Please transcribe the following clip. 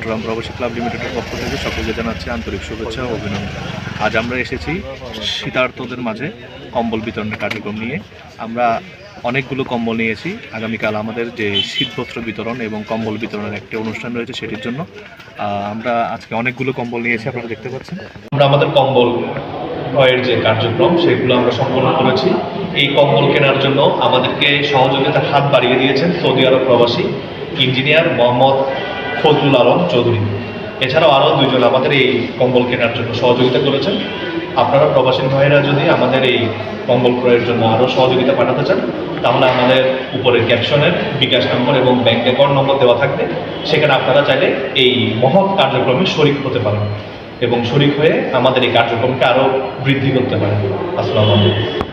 চট্টগ্রাম প্রবাসী ক্লাব লিমিটেডের পক্ষ থেকে সকলকে জানাচ্ছি আন্তরিক শুভেচ্ছা ও অভিনন্দন। আজ আমরা এসেছি শীতার্তদের মাঝে কম্বল বিতরণের কার্যক্রম নিয়ে। আমরা অনেকগুলো কম্বল নিয়েছি। আগামীকাল আমাদের যে শীতবস্ত্র বিতরণ এবং কম্বল বিতরণের একটি অনুষ্ঠান রয়েছে, সেটির জন্য আমরা আজকে অনেকগুলো কম্বল নিয়েছি, আপনারা দেখতে পাচ্ছেন। আমরা আমাদের কম্বল ক্রয়ের যে কার্যক্রম সেগুলো আমরা সম্পন্ন করেছি। এই কম্বল কেনার জন্য আমাদেরকে সহযোগিতার হাত বাড়িয়ে দিয়েছেন সৌদি আরব প্রবাসী ইঞ্জিনিয়ার মোহাম্মদ ফজলুল আলম চৌধুরী। এছাড়াও আরও দুইজন আমাদের এই কম্বল কেনার জন্য সহযোগিতা করেছেন। আপনারা প্রবাসী ভাইয়েরা যদি আমাদের এই কম্বল ক্রয়ের জন্য আরও সহযোগিতা পাঠাতে চান, তাহলে আমাদের উপরের ক্যাপশনের বিকাশ নম্বর এবং ব্যাংক অ্যাকাউন্ট নম্বর দেওয়া থাকবে। সেখানে আপনারা চাইলে এই মহৎ কার্যক্রমে শরিক হতে পারেন এবং শরিক হয়ে আমাদের এই কার্যক্রমকে আরও বৃদ্ধি করতে পারেন। আসসালামু আলাইকুম।